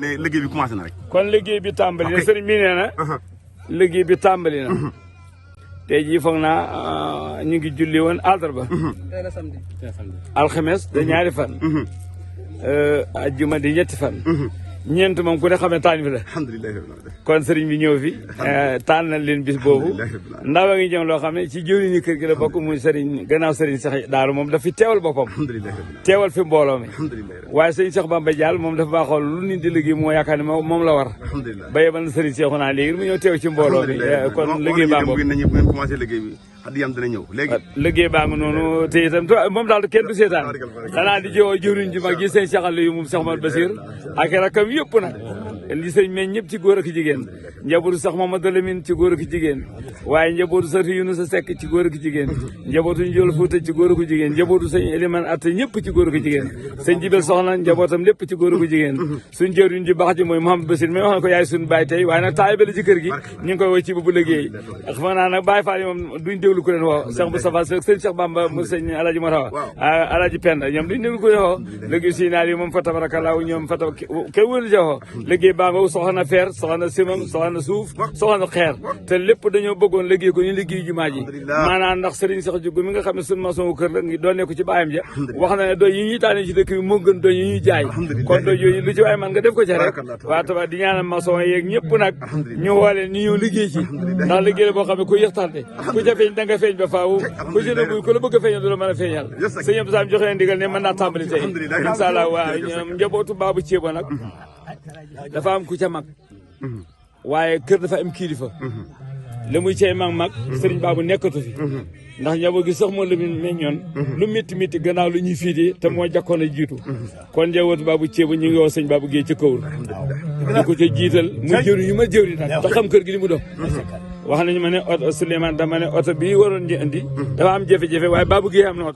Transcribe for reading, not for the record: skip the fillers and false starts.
ne liggéey bi commencé na rek. kon liggéey bi tàmbali na sëriñ bi nee na. liggéey bi tàmbali na. tey jii foog naa ñu ngi julli woon àllarba. tey la samedi. alxames da ñaari fan. ajjuma di ñetti fan. ñeent moom ku ne xam ne tànn fi la. alhamdulilah. kon sëriñ bi ñëw fi tànnal leen bis boobu ndaw a ngi ñëw loo xam ne ci jëwriñu kër gi la bokk muy sëriñ gannaaw sëriñ Cheikh Daaru moom daf fi teewal boppam teewal fi mbooloo mi waaye sëriñ Cheikh Bamba Diall moom dafa baaxool lu nit di liggéey moo yaakaar ne moom la war ba yebal na sëriñ Cheikh naa léegi mu ñëw teew ci mbooloo mi kon liggéey baa ngoog bu ngeen commencé liggéey bi adiyam dina ñëw léegi liggéey baa nga noonu te itam moom daal kenn du seetaan xanaa di jëwoo jëwriñ ji mag ji sëriñ Cheikh Aliou moom Cheikh Mouhamed Bassir ak rakam yëpp nag li sëñ meñ ñëpp ci góor ak jigéen njabootu sax Mamadou Lamine ci góor ak jigéen waaye njabootu sax Yunus Seck ci góor ak jigéen njabootu Njool Fuuta ci góor ak jigéen njabootu sëñ Eliman Atta ñëpp ci góor ak jigéen sëñ Jibel Soxna njabootam lépp ci góor ak jigéen suñ jëwriñ ji baax ji mooy Mouhamed Bassir mais wax na ko yaay suñ baay tey waaye nag taalibe la ci kër gi ñu ngi koy woy ci bu liggéey xam naa nag Baay Faal yi moom duñ déglu ku leen woo Cheikh Moustapha Seck sëñ Cheikh Bamba mu sëñ Alaaji Matawa Alaaji Penda ñoom duñ déglu ku leen woo liggéey si naal yi moom fa tabarakallahu ñoom fa kenn wëlu ja woo liggéey baa nga soxna fer soxna simam soxna suuf soxna xeer te lépp dañoo bëggoon liggéey ko ñu liggéey jumaa ji maanaam ndax sëriñ sax jugu mi nga xam ne suñu maçon wu kër la ngi doon nekk ci baayam ja wax na ne doy yi ñuy taane ci dëkk bi moo gën doy yi ñuy jaay kon doy yooyu lu ci waaye man nga def ko ca rek waa taba di ñaanal maçon yeeg ñëpp nag ñu woolee ñu ñëw liggéey ci ndax liggéey la boo xam ne ku yëxtante ku ca feeñ da nga feeñ ba faaw ku ci nëbbu ku la bëgg a feeñal du la mën a feeñal sëñ Abdou Sam joxe leen ndigal ne mën naa tàmbali tey incha allah waa njabootu baabu ceeba nag dafa am ku ca mag waaye kër dafa am kilifa la muy cay mag sëriñ baabu nekkatu fi ndax njaboot gi sax moo la meññoon lu métti métti gannaaw lu ñuy fiidee te moo jakkoon a jiitu kon njabootu baabu ceeba ñu ngi woo sëñ baabu géey ca kawul di ko ca jiital mu jëwri yu ma jëwri nag te xam kër gi li mu dox wax nañu ma ne oto Souleymane dama ne oto bii waroon di indi dafa am jafe-jafe waaye baabu géey am na oto